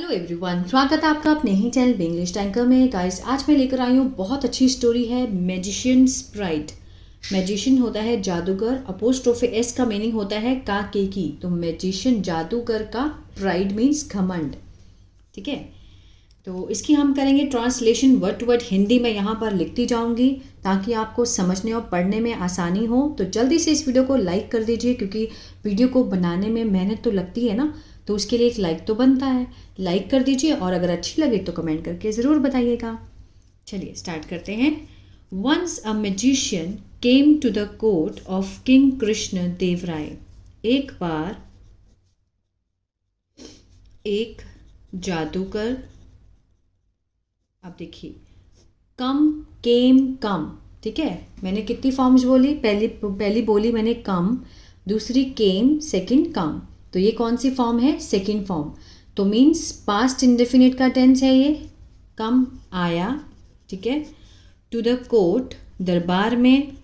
Hello everyone, स्वागत है आपका अपने ही चैनल इंग्लिश टैंकर में। गाइस, आज मैं लेकर आई हूँ बहुत अच्छी स्टोरी है मैजिशियंस प्राइड। मैजिशियन होता है जादूगर, अपोस्ट्रोफे एस का मीनिंग होता है का के की, तो मैजिशियन जादूगर का, प्राइड मीन्स घमंड। ठीक है, तो इसकी हम करेंगे translation word to word. Hindi में यहाँ पर लिखती जाऊँगी ताकि आपको समझने और पढ़ने में आसानी हो। तो जल्दी से इस वीडियो को लाइक कर दीजिए, क्योंकि वीडियो को बनाने में मेहनत तो लगती है ना, तो उसके लिए एक लाइक तो बनता है। लाइक कर दीजिए और अगर अच्छी लगे तो कमेंट करके ज़रूर बताइएगा। चलिए स्टार्ट करते हैं। Once a magician came to the court of king Krishna Deva Raya. एक बार एक जादूगर, आप देखिए कम केम कम, ठीक है। मैंने कितनी फॉर्म्स बोली? पहली बोली मैंने कम, दूसरी केम, सेकंड कम। तो ये कौन सी फॉर्म है? Second form. तो मीन्स पास्ट इंडेफिनिट का टेंस है ये। कम आया, ठीक है। टू द कोर्ट दरबार में,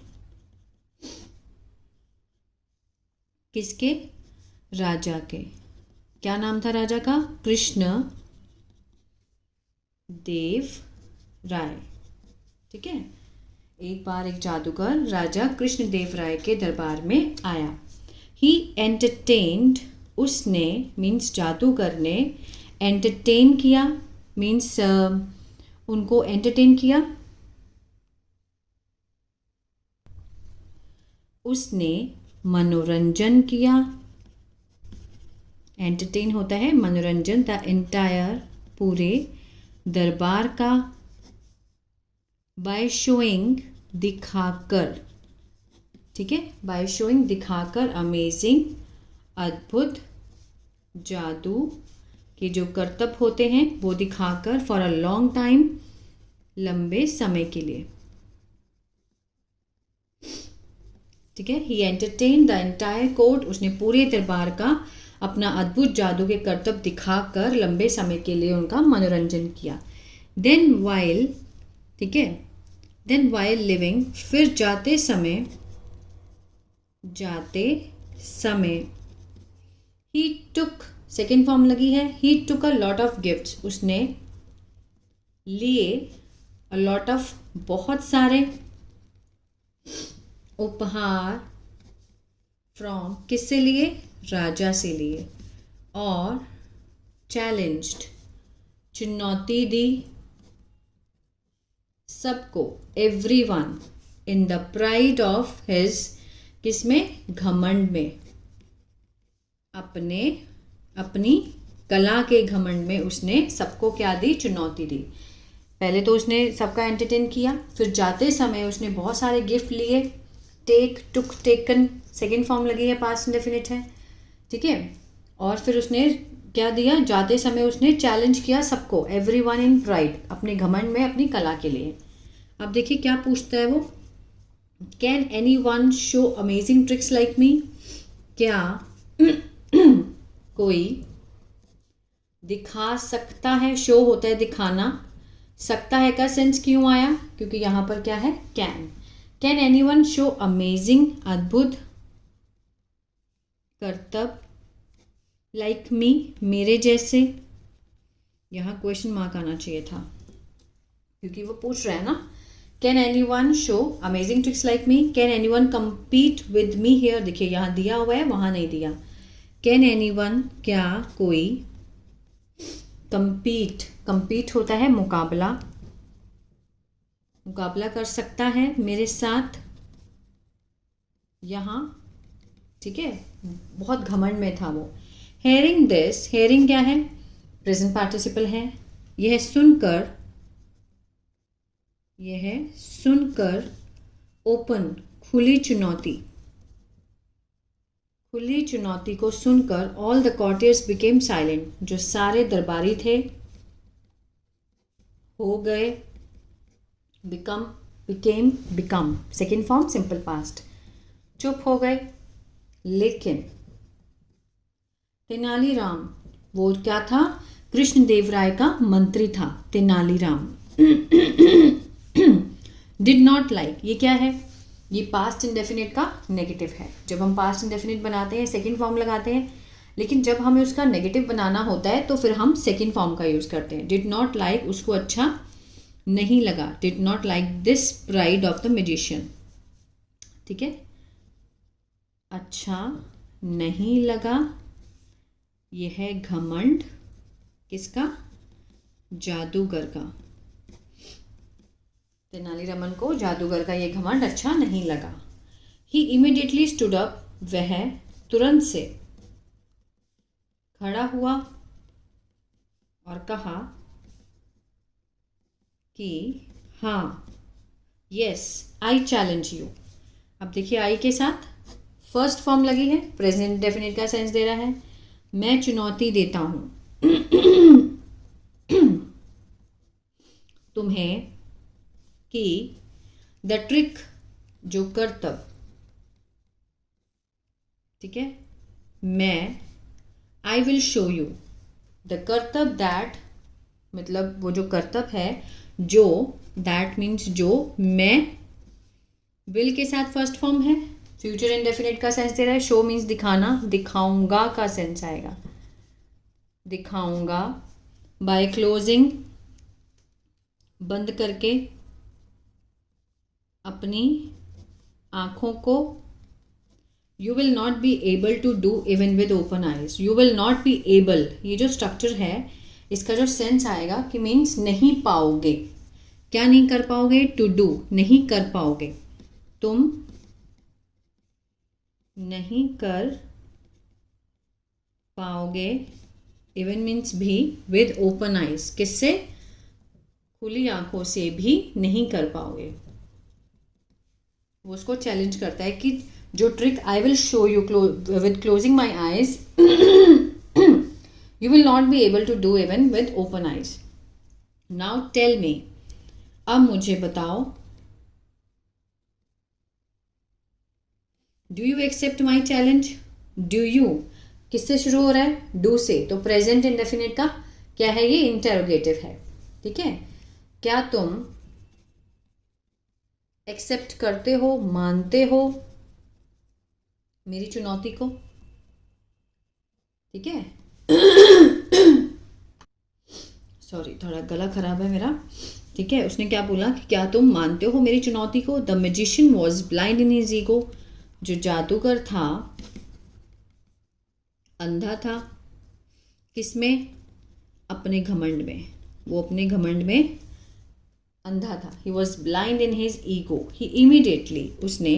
किसके? राजा के। क्या नाम था राजा का? कृष्ण देव राय, ठीक है। एक बार एक जादूगर राजा कृष्ण देव राय के दरबार में आया। ही एंटरटेन्ड, उसने मीन्स जादूगर ने, एंटरटेन किया मीन्स उनको एंटरटेन किया। उसने मनोरंजन किया। एंटरटेन होता है मनोरंजन। द एंटायर, पूरे दरबार का। बाय शोइंग, दिखाकर, ठीक है। बाय शोइंग, दिखाकर। अमेजिंग, अद्भुत। जादू के जो करतब होते हैं वो दिखाकर। फॉर अ लॉन्ग टाइम, लंबे समय के लिए, ठीक है। ही एंटरटेन द एंटायर कोर्ट, उसने पूरे दरबार का अपना अद्भुत जादू के करतब दिखाकर लंबे समय के लिए उनका मनोरंजन किया। देन वाइल, ठीक है। देन वाइल लिविंग, फिर जाते समय, जाते समय। ही टुक, सेकेंड फॉर्म लगी है। ही टुक अ लॉट ऑफ गिफ्ट्स, उसने लिए। अ लॉट ऑफ, बहुत सारे। उपहार। फ्रॉम, किससे लिए? राजा से लिए। और चैलेंज्ड, चुनौती दी। सबको, everyone, in the pride of his, किसमें? घमंड में, अपनी कला के घमंड में उसने सबको क्या दी? चुनौती दी। पहले तो उसने सबका एंटरटेन किया, फिर जाते समय उसने बहुत सारे गिफ्ट लिए। टेक, टुक, टेकन, सेकेंड फॉर्म लगी है, पास्ट इंडेफिनिट है, ठीक है। और फिर उसने क्या दिया? जाते समय उसने चैलेंज किया सबको, एवरीवन इन प्राइड, अपने घमंड में, अपनी कला के लिए। अब देखिए क्या पूछता है वो। Can any one show amazing tricks like me? क्या कोई दिखा सकता है? शो होता है दिखाना। सकता है का सेंस क्यों आया? क्योंकि यहाँ पर क्या है? Can. Can any one show amazing, अद्भुत करतब, लाइक मी, मेरे जैसे। यहाँ क्वेश्चन मार्क आना चाहिए था, क्योंकि वो पूछ रहा है ना। Can any one show amazing tricks like me? Can any one compete with me here? देखिए यहाँ दिया हुआ है, वहाँ नहीं दिया। कैन एनी वन, क्या कोई कम्पीट, कम्पीट होता है मुकाबला, मुकाबला कर सकता है मेरे साथ यहाँ, ठीक है। बहुत घमंड में था वो। हेयरिंग दिस, हेयरिंग क्या है? प्रेजेंट पार्टिसिपल है। यह सुनकर, यह सुनकर। ओपन, खुली चुनौती, खुली चुनौती को सुनकर। ऑल द कॉर्टियर्स बिकेम साइलेंट, जो सारे दरबारी थे हो गए। Become, became, become, second form simple past, चुप हो गए। लेकिन तेनालीराम, वो क्या था? कृष्ण देव राय का मंत्री था तेनालीराम। डिड नॉट लाइक, ये क्या है? ये पास्ट इंडेफिनिट का नेगेटिव है। जब हम पास्ट इंडेफिनिट बनाते हैं, सेकेंड फॉर्म लगाते हैं, लेकिन जब हमें उसका नेगेटिव बनाना होता है तो फिर हम सेकेंड फॉर्म का यूज़ करते हैं। डिड नॉट लाइक, उसको अच्छा नहीं लगा। Did not like this pride of the magician. ठीक है, अच्छा नहीं लगा, यह है घमंड किसका? जादूगर का। तेनालीरामन को जादूगर का ये घमंड अच्छा नहीं लगा। ही इमीडिएटली स्टूड अप, वह तुरंत से खड़ा हुआ और कहा कि हाँ, यस आई चैलेंज यू। अब देखिए आई के साथ फर्स्ट फॉर्म लगी है, प्रेजेंट डेफिनेट का सेंस दे रहा है। मैं चुनौती देता हूं तुम्हें कि द ट्रिक, जो करतब, ठीक है, मैं आई विल शो यू द करतब दैट, मतलब वो जो करतब है, जो, दैट मीन्स जो, मैं, विल के साथ फर्स्ट फॉर्म है, फ्यूचर इंडेफिनिट का सेंस दे रहा है। शो मीन्स दिखाना, दिखाऊंगा का सेंस आएगा, दिखाऊंगा। बाय क्लोजिंग, बंद करके अपनी आंखों को। You will not be able to do even with open eyes. You will not be able, ये जो स्ट्रक्चर है इसका जो सेंस आएगा कि मीन्स नहीं पाओगे। क्या नहीं कर पाओगे? टू डू, नहीं कर पाओगे, तुम नहीं कर पाओगे। इवन मीन्स भी, विद ओपन आइज, किससे? खुली आंखों से भी नहीं कर पाओगे। वो उसको चैलेंज करता है कि जो trick I will show you with closing my eyes, you will not be able to do even with open eyes. Now tell me, अब मुझे बताओ, do you accept my challenge? Do you किससे शुरू हो रहा है? डू से, तो प्रेजेंट इंडेफिनिट का क्या है? ये इंटेरोगेटिव है। ठीक है, क्या तुम एक्सेप्ट करते हो, मानते हो मेरी चुनौती को? ठीक है, सॉरी थोड़ा गला खराब है मेरा। ठीक है, उसने क्या बोला कि क्या तुम मानते हो मेरी चुनौती को? The magician was blind in his ego, जो जादूगर था अंधा था। किसमें? अपने घमंड में। वो अपने घमंड में अंधा था। He was blind in his ego. He immediately, उसने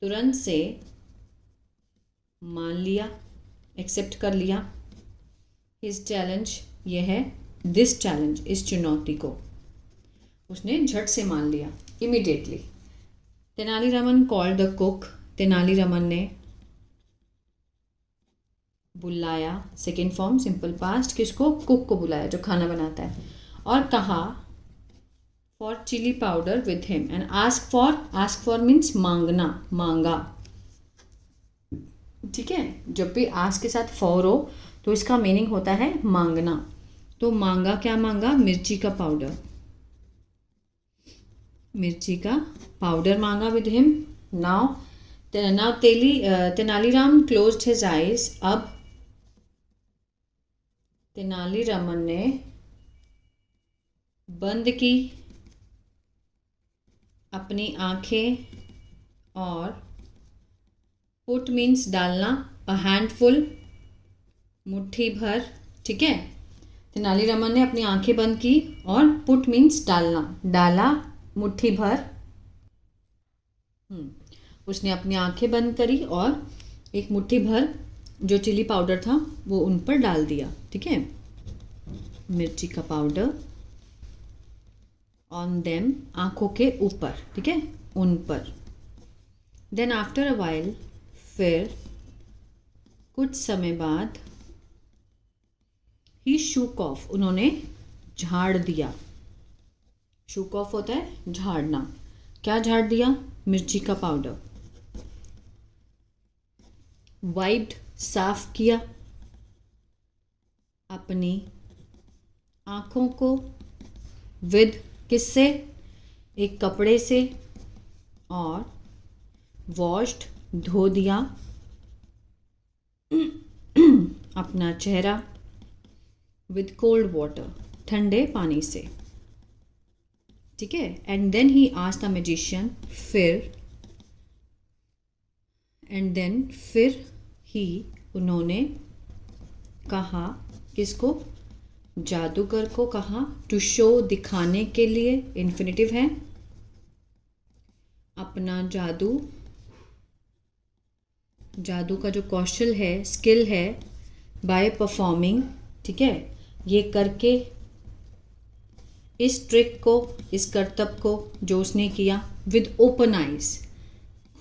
तुरंत से मान लिया, एक्सेप्ट कर लिया। हिज चैलेंज, यह है दिस चैलेंज, इस चुनौती को उसने झट से मान लिया, immediately. Tenaliraman called the cook, Tenaliraman ने बुलाया, सेकेंड फॉर्म सिंपल पास्ट, किसको? कुक को बुलाया, जो खाना बनाता है, और कहा for chilli powder with him and ask for means मांगना, मांगा। ठीक है, जब भी आस्क के साथ फॉर हो तो इसका मीनिंग होता है मांगना। तो मांगा, क्या मांगा? मिर्ची का पाउडर, मिर्ची का पाउडर मांगा with him. Now Tenaliram closed his eyes. अब तेनालीरामन ने बंद की अपनी आंखें, और पुट मीन्स डालना, अ हैंडफुल, मुट्ठी भर। ठीक है, तेनालीरामन ने अपनी आंखें बंद की, और पुट मीन्स डालना, डाला मुट्ठी भर। उसने अपनी आंखें बंद करी और एक मुट्ठी भर जो चिली पाउडर था वो उन पर डाल दिया। ठीक है, मिर्ची का पाउडर ऑन देम, आंखों के ऊपर। ठीक है, उन पर। देन आफ्टर अ वाइल, फिर कुछ समय बाद, ही शूक ऑफ, उन्होंने झाड़ दिया। शूक ऑफ होता है झाड़ना। क्या झाड़ दिया? मिर्ची का पाउडर। वाइप्ड, साफ किया अपनी आंखों को, विद, किससे? एक कपड़े से, और वॉश्ड, धो दिया अपना चेहरा विद कोल्ड वाटर, ठंडे पानी से, ठीक है। And then he asked the magician, फिर ही उन्होंने कहा, किसको, जादूगर को कहा, टू शो दिखाने के लिए, इन्फिनिटिव है, अपना जादू का जो कौशल है, स्किल है, बाय परफॉर्मिंग, ठीक है, ये करके, इस ट्रिक को, इस करतब को जो उसने किया, विद ओपन आइज,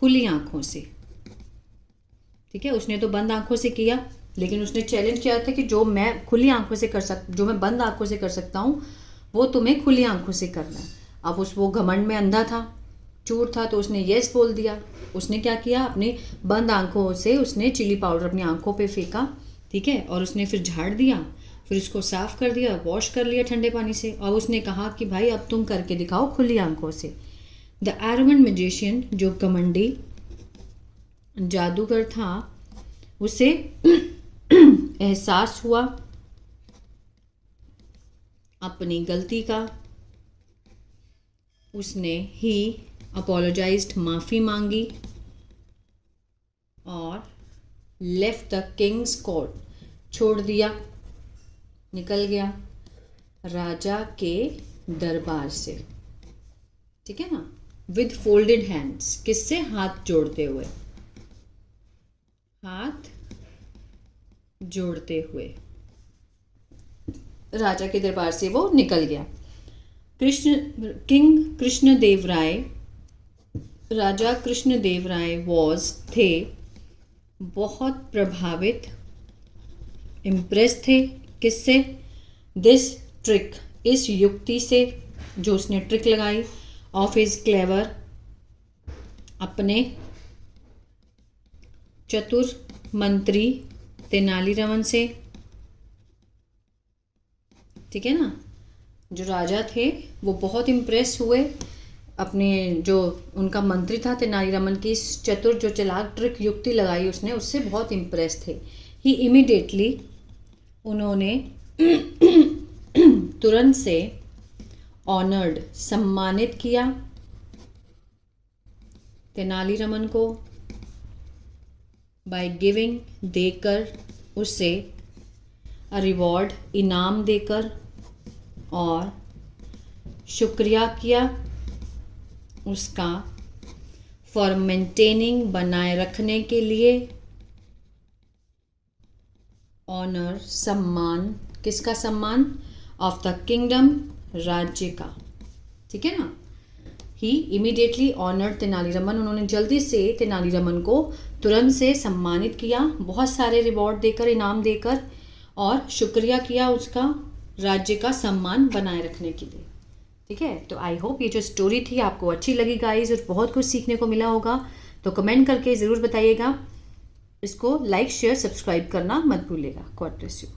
खुली आंखों से, ठीक है। उसने तो बंद आंखों से किया, लेकिन उसने चैलेंज किया था कि जो मैं खुली आंखों से जो मैं बंद आंखों से कर सकता हूँ वो तुम्हें खुली आंखों से करना है। अब वो घमंड में अंधा था, चूर था, तो उसने यस बोल दिया। उसने क्या किया, अपनी बंद आंखों से उसने चिली पाउडर अपनी आंखों पे फेंका, ठीक है, और उसने फिर झाड़ दिया, फिर उसको साफ़ कर दिया, वॉश कर लिया ठंडे पानी से, और उसने कहा कि भाई अब तुम करके दिखाओ खुली आंखों से। द एरोगेंट मैजिशियन, जो घमंडी जादूगर था, उसे एहसास हुआ अपनी गलती का। उसने ही अपोलोजाइज्ड, माफ़ी मांगी, और लेफ्ट द किंग्स कोर्ट, छोड़ दिया, निकल गया राजा के दरबार से, ठीक है ना, विद फोल्डेड हैंड्स, किससे, हाथ जोड़ते हुए, हाथ जोड़ते हुए राजा के दरबार से वो निकल गया। किंग कृष्णदेव राय, राजा कृष्णदेव राय थे बहुत प्रभावित, इम्प्रेस थे, किससे, दिस ट्रिक, इस युक्ति से, जो उसने ट्रिक लगाई, ऑफ हिज क्लेवर, अपने चतुर मंत्री तेनालीरामन से, ठीक है ना। जो राजा थे वो बहुत इम्प्रेस हुए, अपने जो उनका मंत्री था तेनालीरामन की इस चतुर, जो चालाक ट्रिक युक्ति लगाई उसने, उससे बहुत इम्प्रेस थे। ही इमीडिएटली, उन्होंने तुरंत से, ऑनर्ड, सम्मानित किया तेनालीरामन को, बाय गिविंग, देकर उसे, अ रिवॉर्ड, इनाम देकर, और शुक्रिया किया उसका, फॉर मेंटेनिंग, बनाए रखने के लिए, ऑनर, सम्मान, किसका सम्मान, ऑफ द किंगडम, राज्य का, ठीक है ना। ही इमीडिएटली ऑनर्ड तेनालीरामन, उन्होंने जल्दी से तेनालीरामन को तुरंत से सम्मानित किया, बहुत सारे रिवॉर्ड देकर, इनाम देकर, और शुक्रिया किया उसका, राज्य का सम्मान बनाए रखने के लिए, ठीक है। तो आई होप ये जो स्टोरी थी आपको अच्छी लगी गाइज, और बहुत कुछ सीखने को मिला होगा। तो कमेंट करके ज़रूर बताइएगा। इसको लाइक, शेयर, सब्सक्राइब करना मत भूलिएगा। God bless you.